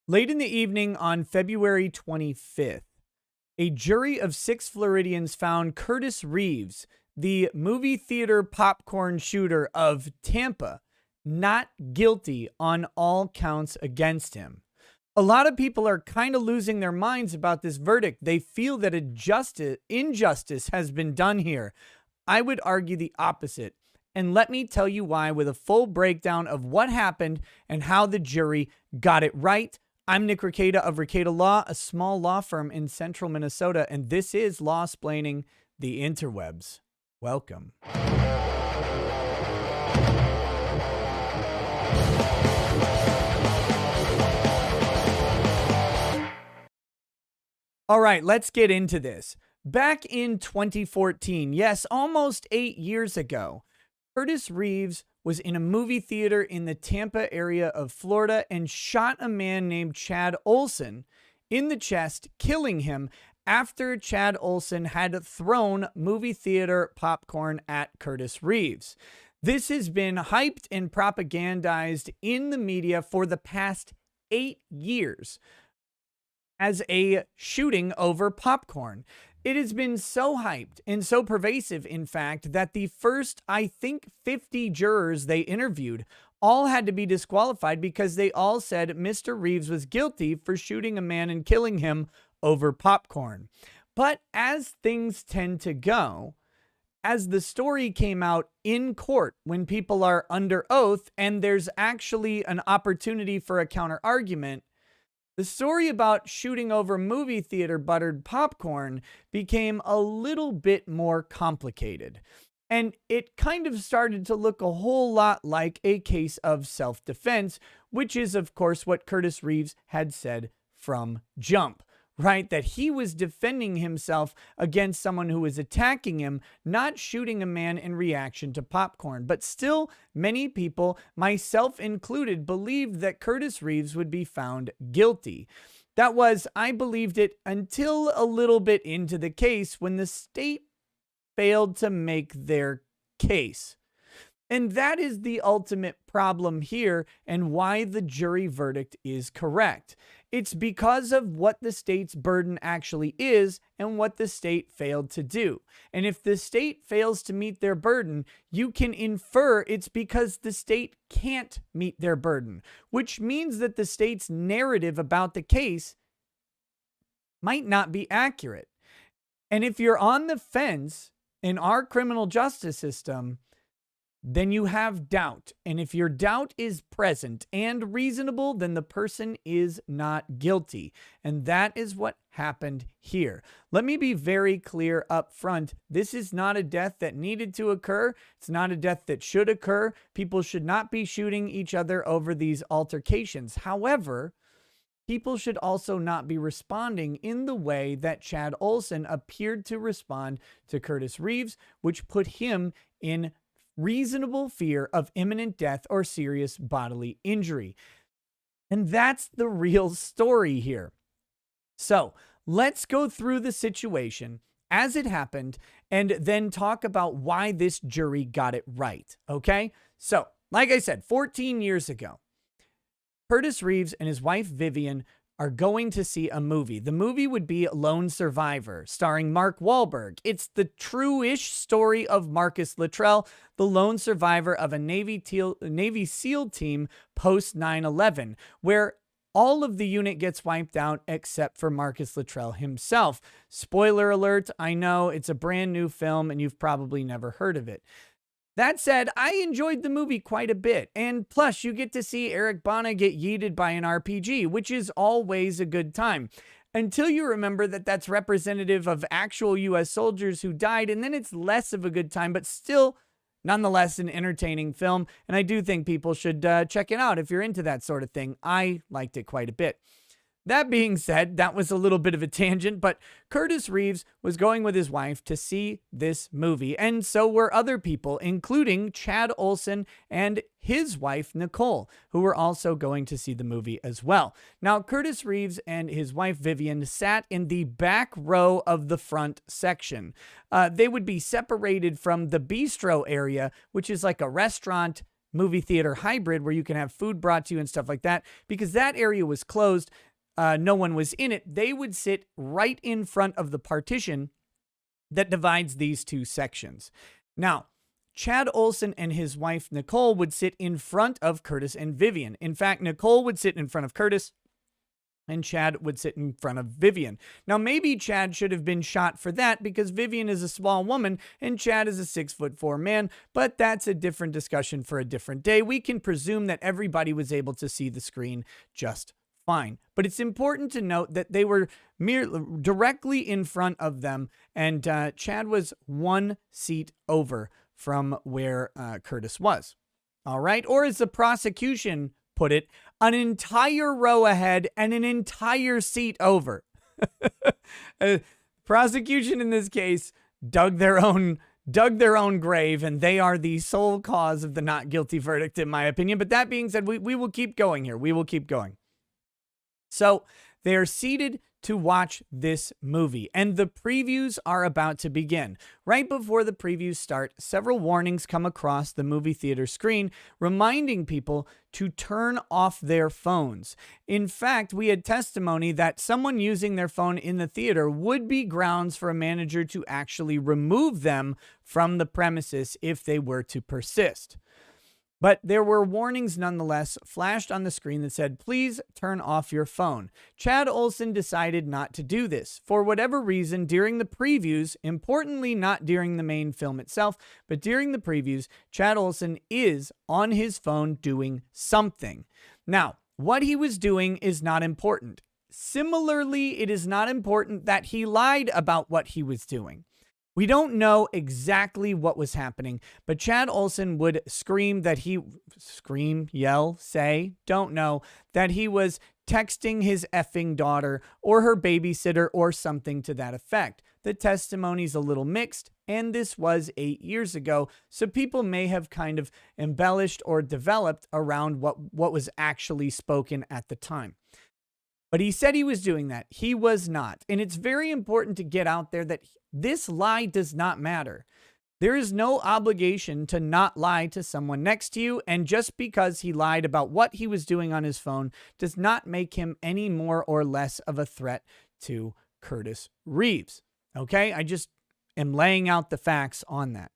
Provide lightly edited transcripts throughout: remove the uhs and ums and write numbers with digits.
Late in the evening on February 25th, a jury of 6 Floridians found Curtis Reeves, the movie theater popcorn shooter of Tampa, not guilty on all counts against him. A lot of people are kind of losing their minds about this verdict. They feel that injustice has been done here. I would argue the opposite. And let me tell you why with a full breakdown of what happened and how the jury got it right. I'm Nick Ricada of Ricada Law, a small law firm in central Minnesota, and this is Law-Splaining the Interwebs. Welcome. All right, let's get into this. Back in 2014, yes, almost 8 years ago, Curtis Reeves was in a movie theater in the Tampa area of Florida and shot a man named Chad Olson in the chest, killing him after Chad Olson had thrown movie theater popcorn at Curtis Reeves. This has been hyped and propagandized in the media for the past 8 years as a shooting over popcorn. It has been so hyped and so pervasive, in fact, that the first, 50 jurors they interviewed all had to be disqualified because they all said Mr. Reeves was guilty for shooting a man and killing him over popcorn. But as things tend to go, as the story came out in court when people are under oath and there's actually an opportunity for a counter argument, the story about shooting over movie theater buttered popcorn became a little bit more complicated. And it kind of started to look a whole lot like a case of self-defense, which is, of course, what Curtis Reeves had said from jump, right? That he was defending himself against someone who was attacking him, not shooting a man in reaction to popcorn. But still, many people, myself included, believed that Curtis Reeves would be found guilty. That was, I believed it until a little bit into the case when the state failed to make their case. And that is the ultimate problem here and why the jury verdict is correct. It's because of what the state's burden actually is and what the state failed to do. And if the state fails to meet their burden, you can infer it's because the state can't meet their burden, which means that the state's narrative about the case might not be accurate. And if you're on the fence in our criminal justice system, then you have doubt. And if your doubt is present and reasonable, then the person is not guilty. And that is what happened here. Let me be very clear up front. This is not a death that needed to occur. It's not a death that should occur. People should not be shooting each other over these altercations. However, people should also not be responding in the way that Chad Olson appeared to respond to Curtis Reeves, which put him in reasonable fear of imminent death or serious bodily injury. And that's the real story here. So let's go through the situation as it happened and then talk about why this jury got it right. Okay? So, like I said, 14 years ago, Curtis Reeves and his wife Vivian are going to see a movie. The movie would be Lone Survivor, starring Mark Wahlberg. It's the true-ish story of Marcus Luttrell, the lone survivor of a Navy SEAL team post 9/11, where all of the unit gets wiped out except for Marcus Luttrell himself. Spoiler alert, I know it's a brand new film and you've probably never heard of it. That said, I enjoyed the movie quite a bit, and plus you get to see Eric Bana get yeeted by an RPG, which is always a good time. Until you remember that that's representative of actual US soldiers who died, and then it's less of a good time, but still, nonetheless, an entertaining film, and I do think people should check it out if you're into that sort of thing. I liked it quite a bit. That being said, that was a little bit of a tangent, but Curtis Reeves was going with his wife to see this movie, and so were other people, including Chad Olson and his wife, Nicole, who were also going to see the movie as well. Now, Curtis Reeves and his wife, Vivian, sat in the back row of the front section. They would be separated from the bistro area, which is like a restaurant movie theater hybrid where you can have food brought to you and stuff like that, because that area was closed, no one was in it, they would sit right in front of the partition that divides these two sections. Now, Chad Olson and his wife, Nicole, would sit in front of Curtis and Vivian. In fact, Nicole would sit in front of Curtis and Chad would sit in front of Vivian. Now, maybe Chad should have been shot for that because Vivian is a small woman and Chad is a 6'4" man, but that's a different discussion for a different day. We can presume that everybody was able to see the screen just fine. But it's important to note that they were directly in front of them, and Chad was one seat over from where Curtis was. All right? Or as the prosecution put it, an entire row ahead and an entire seat over. Prosecution in this case dug their own grave, and they are the sole cause of the not guilty verdict, in my opinion. But that being said, we will keep going here. We will keep going. So they are seated to watch this movie, and the previews are about to begin. Right before the previews start, several warnings come across the movie theater screen, reminding people to turn off their phones. In fact, we had testimony that someone using their phone in the theater would be grounds for a manager to actually remove them from the premises if they were to persist. But there were warnings nonetheless flashed on the screen that said, please turn off your phone. Chad Olson decided not to do this. For whatever reason, during the previews, importantly not during the main film itself, but during the previews, Chad Olson is on his phone doing something. Now, what he was doing is not important. Similarly, it is not important that he lied about what he was doing. We don't know exactly what was happening, but Chad Olson would yell, say, don't know, that he was texting his effing daughter or her babysitter or something to that effect. The testimony's a little mixed, and this was 8 years ago, so people may have kind of embellished or developed around what was actually spoken at the time. But he said he was doing that. He was not. And it's very important to get out there that this lie does not matter. There is no obligation to not lie to someone next to you. And just because he lied about what he was doing on his phone does not make him any more or less of a threat to Curtis Reeves. Okay? I just am laying out the facts on that.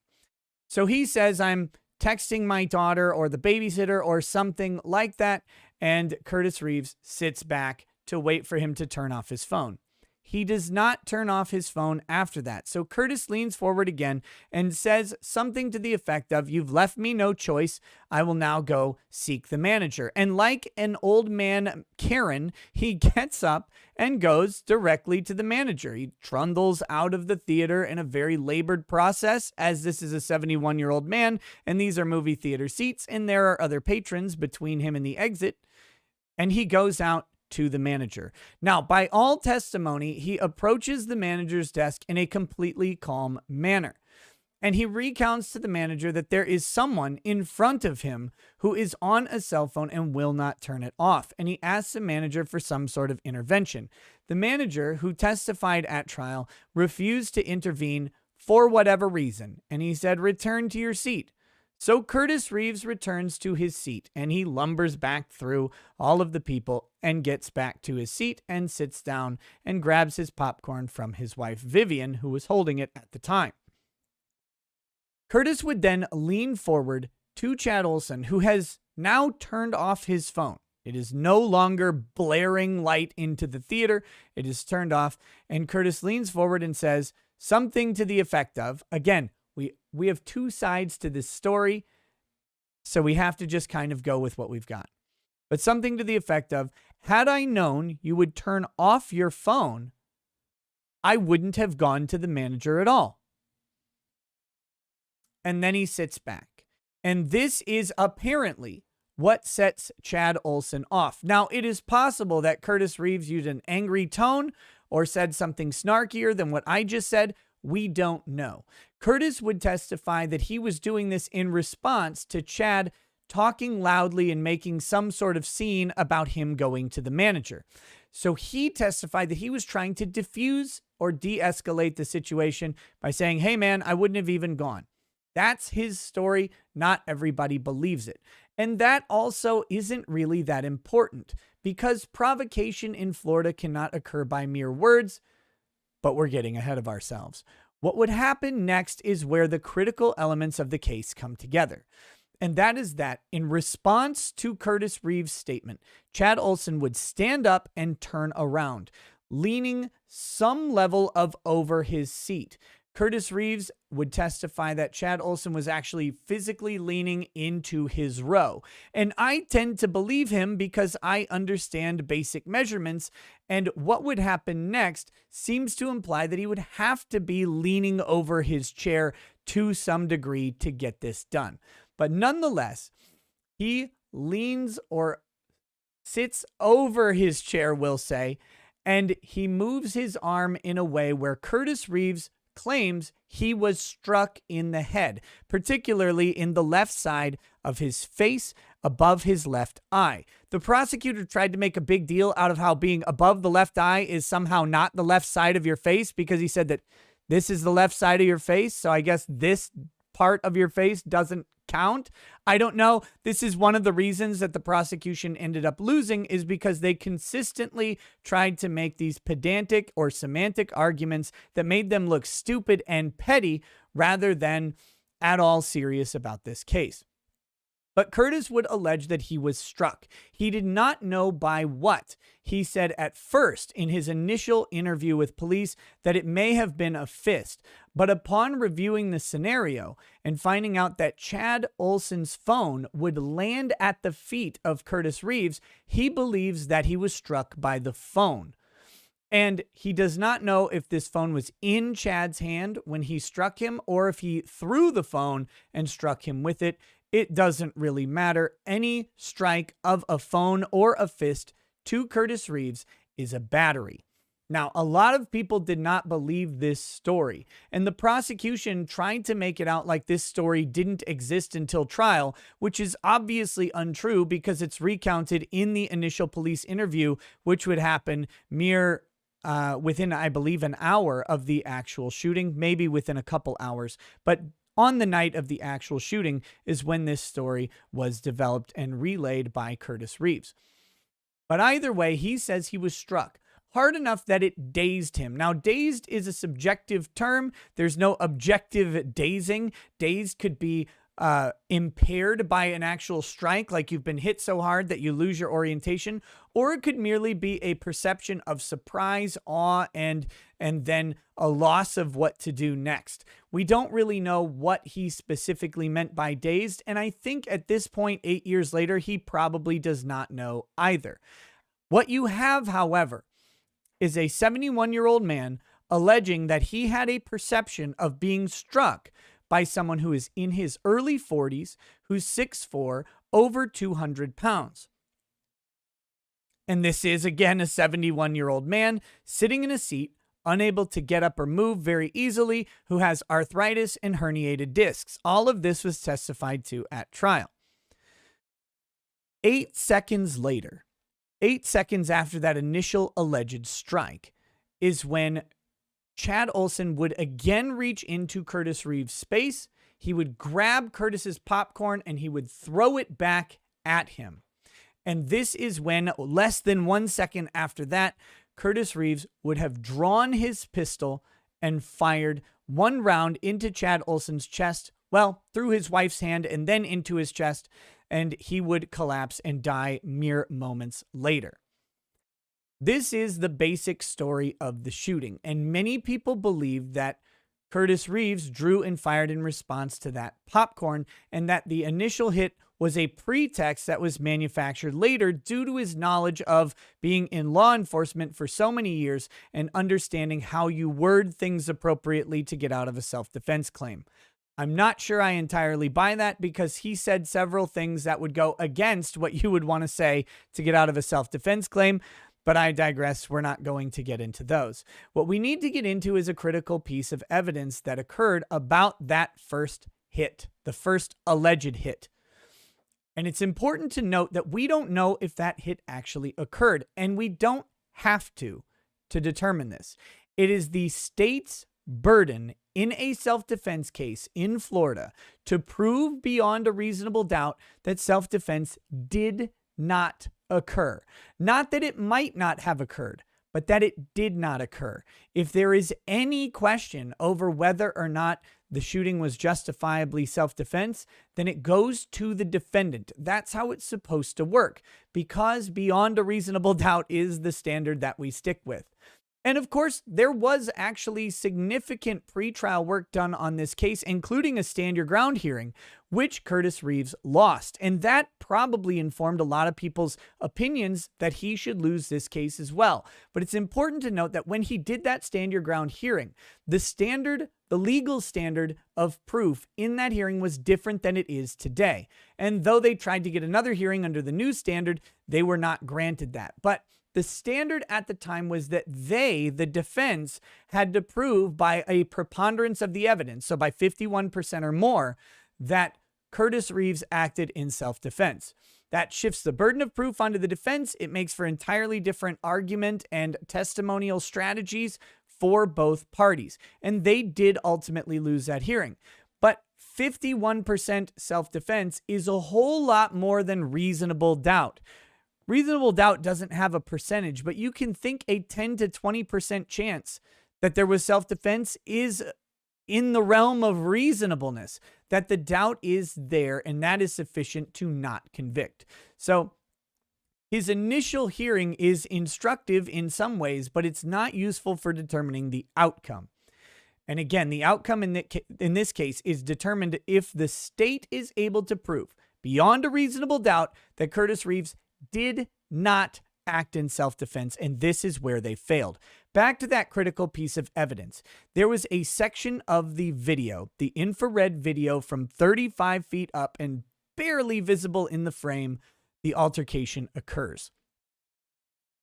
So he says, I'm texting my daughter or the babysitter or something like that. And Curtis Reeves sits back to wait for him to turn off his phone. He does not turn off his phone after that. So Curtis leans forward again and says something to the effect of, you've left me no choice. I will now go seek the manager. And like an old man Karen, he gets up and goes directly to the manager. He trundles out of the theater in a very labored process, as this is a 71-year-old man and these are movie theater seats and there are other patrons between him and the exit. And he goes out to the manager. Now, by all testimony, he approaches the manager's desk in a completely calm manner. And he recounts to the manager that there is someone in front of him who is on a cell phone and will not turn it off. And he asks the manager for some sort of intervention. The manager, who testified at trial, refused to intervene for whatever reason. And he said, return to your seat. So Curtis Reeves returns to his seat and he lumbers back through all of the people and gets back to his seat and sits down and grabs his popcorn from his wife, Vivian, who was holding it at the time. Curtis would then lean forward to Chad Olson, who has now turned off his phone. It is no longer blaring light into the theater. It is turned off. And Curtis leans forward and says something to the effect of, again, we have two sides to this story, so we have to just kind of go with what we've got. But something to the effect of, had I known you would turn off your phone, I wouldn't have gone to the manager at all. And then he sits back. And this is apparently what sets Chad Olson off. Now, it is possible that Curtis Reeves used an angry tone or said something snarkier than what I just said. We don't know. Curtis would testify that he was doing this in response to Chad talking loudly and making some sort of scene about him going to the manager. So he testified that he was trying to diffuse or de-escalate the situation by saying, hey man, I wouldn't have even gone. That's his story. Not everybody believes it. And that also isn't really that important because provocation in Florida cannot occur by mere words, but we're getting ahead of ourselves. What would happen next is where the critical elements of the case come together. And that is that in response to Curtis Reeves' statement, Chad Olson would stand up and turn around, leaning some level of over his seat. Curtis Reeves would testify that Chad Olson was actually physically leaning into his row. And I tend to believe him because I understand basic measurements, and what would happen next seems to imply that he would have to be leaning over his chair to some degree to get this done. But nonetheless, he leans or sits over his chair, we'll say, and he moves his arm in a way where Curtis Reeves claims he was struck in the head, particularly in the left side of his face, above his left eye. The prosecutor tried to make a big deal out of how being above the left eye is somehow not the left side of your face, because he said that this is the left side of your face, so I guess this part of your face doesn't count. I don't know. This is one of the reasons that the prosecution ended up losing, is because they consistently tried to make these pedantic or semantic arguments that made them look stupid and petty rather than at all serious about this case. But Curtis would allege that he was struck. He did not know by what. He said at first in his initial interview with police that it may have been a fist. But upon reviewing the scenario and finding out that Chad Olson's phone would land at the feet of Curtis Reeves, he believes that he was struck by the phone. And he does not know if this phone was in Chad's hand when he struck him or if he threw the phone and struck him with it. It doesn't really matter. Any strike of a phone or a fist to Curtis Reeves is a battery. Now, a lot of people did not believe this story, and the prosecution tried to make it out like this story didn't exist until trial, which is obviously untrue because it's recounted in the initial police interview, which would happen within, I believe, an hour of the actual shooting, maybe within a couple hours. But on the night of the actual shooting is when this story was developed and relayed by Curtis Reeves. But either way, he says he was struck hard enough that it dazed him. Now, dazed is a subjective term. There's no objective dazing. Dazed could be impaired by an actual strike, like you've been hit so hard that you lose your orientation, or it could merely be a perception of surprise, awe, and then a loss of what to do next. We don't really know what he specifically meant by dazed, and I think at this point, 8 years later, he probably does not know either. What you have, however, is a 71-year-old man alleging that he had a perception of being struck by someone who is in his early 40s, who's 6'4", over 200 pounds. And this is, again, a 71-year-old man sitting in a seat, unable to get up or move very easily, who has arthritis and herniated discs. All of this was testified to at trial. 8 seconds later, 8 seconds after that initial alleged strike, is when Chad Olson would again reach into Curtis Reeves' space. He would grab Curtis's popcorn and he would throw it back at him. And this is when, less than 1 second after that, Curtis Reeves would have drawn his pistol and fired one round into Chad Olson's chest, well, through his wife's hand and then into his chest, and he would collapse and die mere moments later. This is the basic story of the shooting, and many people believe that Curtis Reeves drew and fired in response to that popcorn, and that the initial hit was a pretext that was manufactured later due to his knowledge of being in law enforcement for so many years and understanding how you word things appropriately to get out of a self-defense claim. I'm not sure I entirely buy that, because he said several things that would go against what you would want to say to get out of a self-defense claim. But I digress. We're not going to get into those. What we need to get into is a critical piece of evidence that occurred about that first hit, the first alleged hit. And it's important to note that we don't know if that hit actually occurred, and we don't have to determine this. It is the state's burden in a self-defense case in Florida to prove beyond a reasonable doubt that self-defense did not occur. Not that it might not have occurred, but that it did not occur. If there is any question over whether or not the shooting was justifiably self-defense, then it goes to the defendant. That's how it's supposed to work, because beyond a reasonable doubt is the standard that we stick with. And of course, there was actually significant pretrial work done on this case, including a stand your ground hearing, which Curtis Reeves lost. And that probably informed a lot of people's opinions that he should lose this case as well. But it's important to note that when he did that stand your ground hearing, the legal standard of proof in that hearing was different than it is today. And though they tried to get another hearing under the new standard, they were not granted that. But the standard at the time was that the defense, had to prove by a preponderance of the evidence, so by 51% or more, that Curtis Reeves acted in self-defense. That shifts the burden of proof onto the defense. It makes for entirely different argument and testimonial strategies for both parties. And they did ultimately lose that hearing. But 51% self-defense is a whole lot more than reasonable doubt. Reasonable doubt doesn't have a percentage, but you can think a 10 to 20% chance that there was self-defense is in the realm of reasonableness, that the doubt is there, and that is sufficient to not convict. So his initial hearing is instructive in some ways, but it's not useful for determining the outcome. And again, the outcome in this case is determined if the state is able to prove beyond a reasonable doubt that Curtis Reeves did not act in self-defense, and this is where they failed. Back to that critical piece of evidence. There was a section of the video, the infrared video from 35 feet up and barely visible in the frame, the altercation occurs.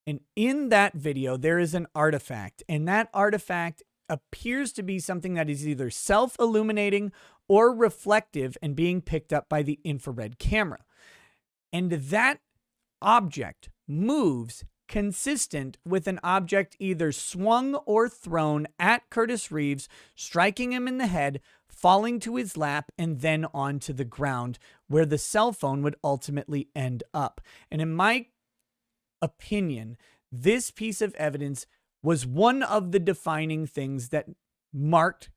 And in that video, there is an artifact, and that artifact appears to be something that is either self-illuminating or reflective and being picked up by the infrared camera. And that object moves consistent with an object either swung or thrown at Curtis Reeves, striking him in the head, falling to his lap, and then onto the ground, where the cell phone would ultimately end up. And in my opinion, this piece of evidence was one of the defining things that marked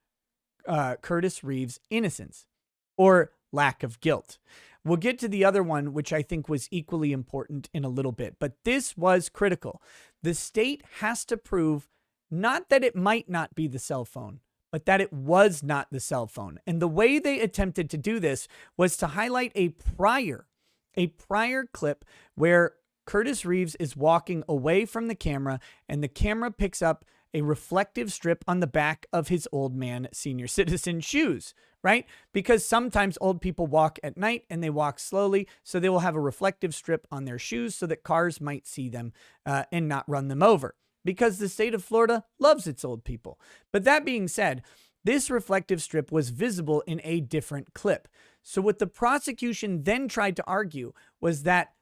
Curtis Reeves' innocence or lack of guilt. We'll get to the other one, which I think was equally important in a little bit, but this was critical. The state has to prove not that it might not be the cell phone, but that it was not the cell phone. And the way they attempted to do this was to highlight a prior clip where Curtis Reeves is walking away from the camera, and the camera picks up a reflective strip on the back of his old man senior citizen shoes, right? Because sometimes old people walk at night and they walk slowly, so they will have a reflective strip on their shoes so that cars might see them and not run them over, because the state of Florida loves its old people. But that being said, this reflective strip was visible in a different clip. So what the prosecution then tried to argue was that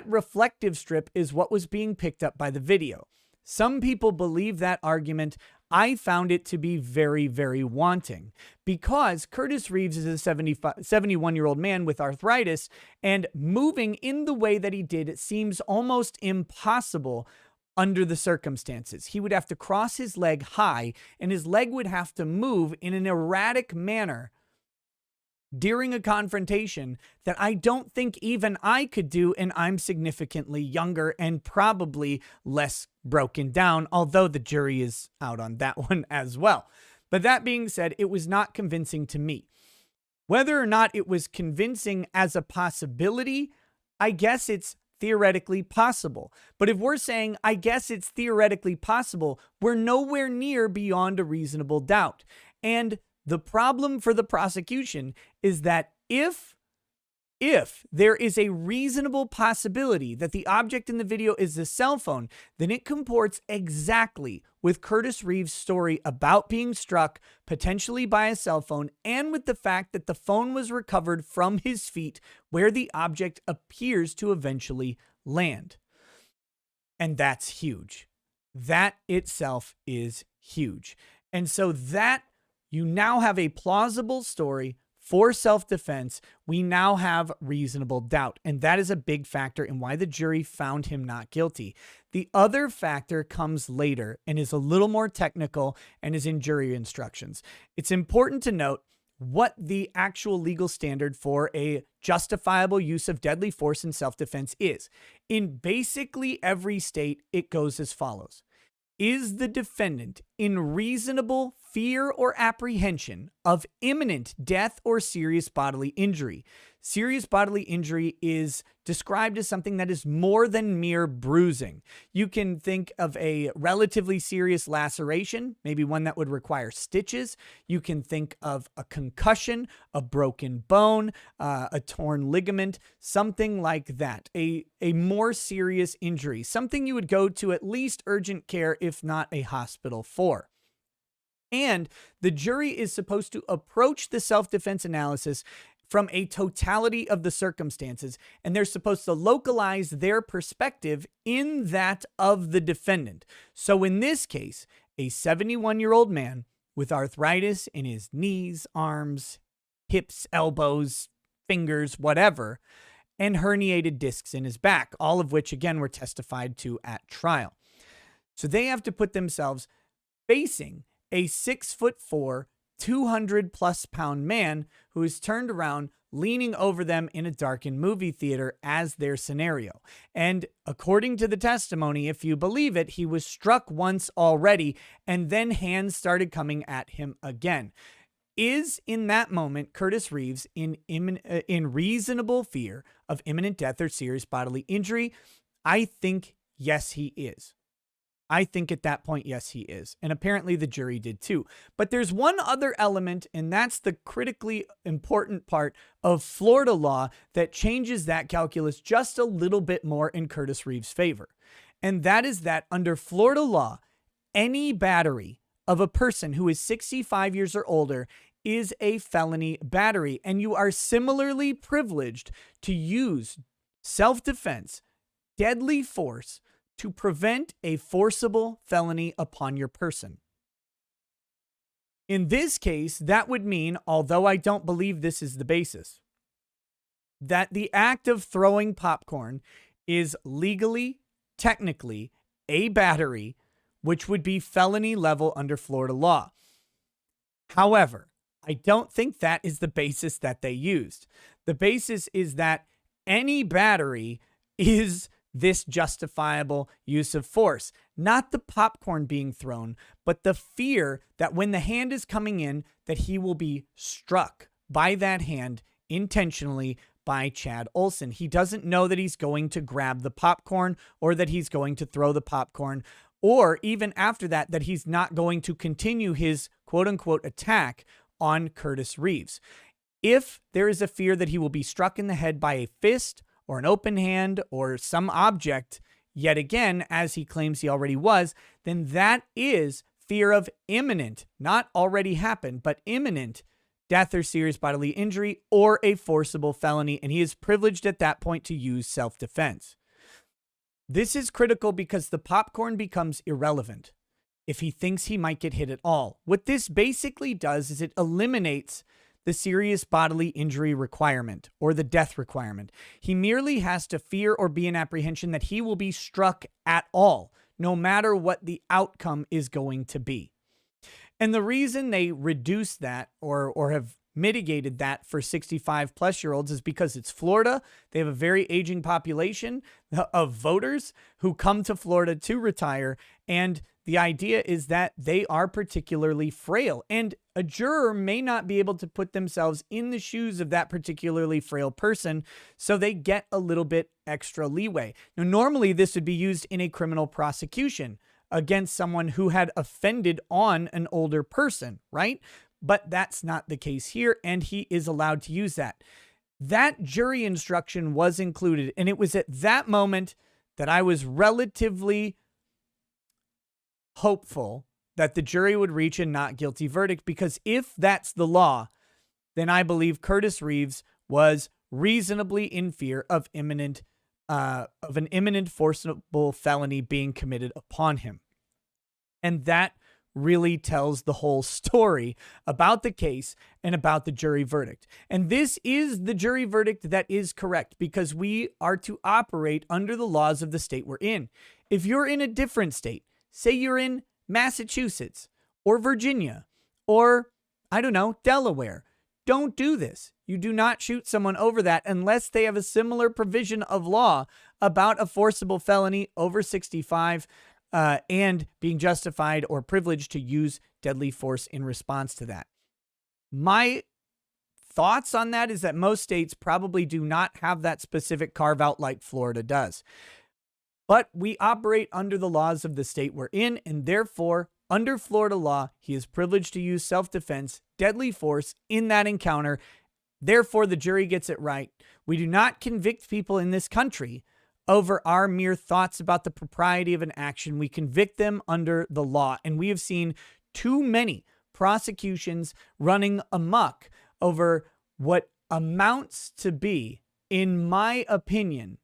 reflective strip is what was being picked up by the video. Some people believe that argument. I found it to be very, very wanting, because Curtis Reeves is a 71-year-old man with arthritis, and moving in the way that he did, it seems almost impossible under the circumstances. He would have to cross his leg high, and his leg would have to move in an erratic manner during a confrontation that I don't think even I could do, and I'm significantly younger and probably less broken down, although the jury is out on that one as well. But that being said, it was not convincing to me. Whether or not it was convincing as a possibility, I guess it's theoretically possible. But if we're saying, I guess it's theoretically possible, we're nowhere near beyond a reasonable doubt. And the problem for the prosecution is that if there is a reasonable possibility that the object in the video is the cell phone, then it comports exactly with Curtis Reeves' story about being struck potentially by a cell phone, and with the fact that the phone was recovered from his feet where the object appears to eventually land. And that's huge. That itself is huge. And so that you now have a plausible story for self-defense. We now have reasonable doubt. And that is a big factor in why the jury found him not guilty. The other factor comes later and is a little more technical and is in jury instructions. It's important to note what the actual legal standard for a justifiable use of deadly force in self-defense is. In basically every state, it goes as follows. Is the defendant in reasonable fear or apprehension of imminent death or serious bodily injury? Serious bodily injury is described as something that is more than mere bruising. You can think of a relatively serious laceration, maybe one that would require stitches. You can think of a concussion, a broken bone, a torn ligament, something like that. A more serious injury, something you would go to at least urgent care, if not a hospital for. And the jury is supposed to approach the self-defense analysis from a totality of the circumstances, and they're supposed to localize their perspective in that of the defendant. So in this case, a 71-year-old man with arthritis in his knees, arms, hips, elbows, fingers, whatever, and herniated discs in his back, all of which, again, were testified to at trial. So they have to put themselves facing a 6'4", 200+ pound man who is turned around, leaning over them in a darkened movie theater as their scenario. And according to the testimony, if you believe it, he was struck once already, and then hands started coming at him again. Is in that moment Curtis Reeves in reasonable fear of imminent death or serious bodily injury? I think yes, he is. I think at that point, yes, he is. And apparently the jury did too. But there's one other element, and that's the critically important part of Florida law that changes that calculus just a little bit more in Curtis Reeves' favor. And that is that under Florida law, any battery of a person who is 65 years or older is a felony battery. And you are similarly privileged to use self-defense, deadly force, to prevent a forcible felony upon your person. In this case, that would mean, although I don't believe this is the basis, that the act of throwing popcorn is legally, technically, a battery, which would be felony level under Florida law. However, I don't think that is the basis that they used. The basis is that any battery is this justifiable use of force. Not the popcorn being thrown, but the fear that when the hand is coming in, that he will be struck by that hand intentionally by Chad Olson. He doesn't know that he's going to grab the popcorn or that he's going to throw the popcorn, or even after that, that he's not going to continue his quote-unquote attack on Curtis Reeves. If there is a fear that he will be struck in the head by a fist or an open hand or some object, yet again, as he claims he already was, then that is fear of imminent, not already happened, but imminent death or serious bodily injury or a forcible felony, and he is privileged at that point to use self-defense. This is critical because the popcorn becomes irrelevant if he thinks he might get hit at all. What this basically does is it eliminates the serious bodily injury requirement or the death requirement. He merely has to fear or be in apprehension that he will be struck at all, no matter what the outcome is going to be. And the reason they reduce that or have mitigated that for 65-plus-year-olds is because it's Florida. They have a very aging population of voters who come to Florida to retire, and the idea is that they are particularly frail, and a juror may not be able to put themselves in the shoes of that particularly frail person, so they get a little bit extra leeway. Now, normally this would be used in a criminal prosecution against someone who had offended on an older person, right? But that's not the case here, and he is allowed to use that. That jury instruction was included, and it was at that moment that I was relatively hopeful that the jury would reach a not guilty verdict, because if that's the law, then I believe Curtis Reeves was reasonably in fear of an imminent forcible felony being committed upon him. And that really tells the whole story about the case and about the jury verdict. And this is the jury verdict that is correct, because we are to operate under the laws of the state we're in. If you're in a different state, say you're in Massachusetts or Virginia or, I don't know, Delaware, don't do this. You do not shoot someone over that unless they have a similar provision of law about a forcible felony over 65 and being justified or privileged to use deadly force in response to that. My thoughts on that is that most states probably do not have that specific carve out like Florida does. But we operate under the laws of the state we're in, and therefore, under Florida law, he is privileged to use self-defense, deadly force in that encounter. Therefore, the jury gets it right. We do not convict people in this country over our mere thoughts about the propriety of an action. We convict them under the law. And we have seen too many prosecutions running amok over what amounts to be, in my opinion,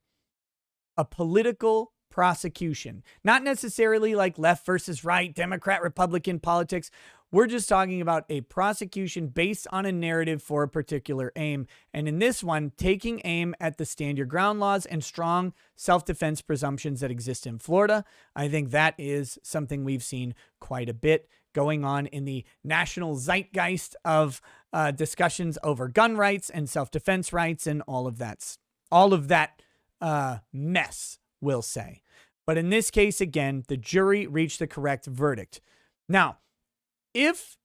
a political prosecution. Not necessarily like left versus right, Democrat, Republican politics. We're just talking about a prosecution based on a narrative for a particular aim. And in this one, taking aim at the stand your ground laws and strong self-defense presumptions that exist in Florida. I think that is something we've seen quite a bit going on in the national zeitgeist of discussions over gun rights and self-defense rights and all of that mess, we'll say. But in this case, again, the jury reached the correct verdict. Now, if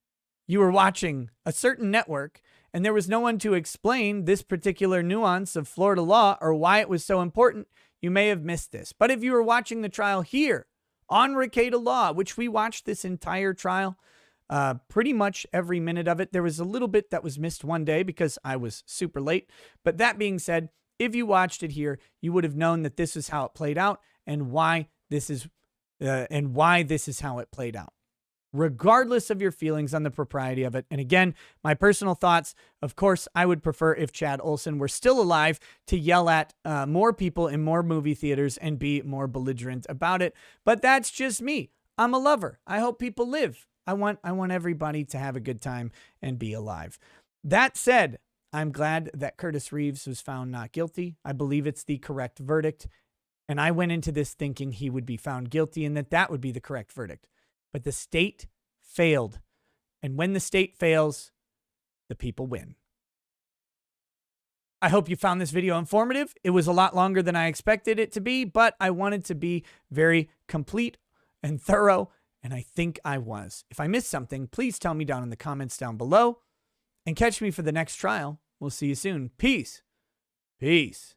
you were watching a certain network and there was no one to explain this particular nuance of Florida law or why it was so important, you may have missed this. But if you were watching the trial here on Rekieta Law, which we watched this entire trial, pretty much every minute of it, there was a little bit that was missed one day because I was super late. But that being said, if you watched it here, you would have known that this is how it played out and why this is how it played out, regardless of your feelings on the propriety of it. And again, my personal thoughts, of course, I would prefer if Chad Olson were still alive to yell at more people in more movie theaters and be more belligerent about it. But that's just me. I'm a lover. I hope people live. I want everybody to have a good time and be alive. That said, I'm glad that Curtis Reeves was found not guilty. I believe it's the correct verdict. And I went into this thinking he would be found guilty and that would be the correct verdict. But the state failed. And when the state fails, the people win. I hope you found this video informative. It was a lot longer than I expected it to be, but I wanted to be very complete and thorough, and I think I was. If I missed something, please tell me down in the comments down below, and catch me for the next trial. We'll see you soon. Peace. Peace.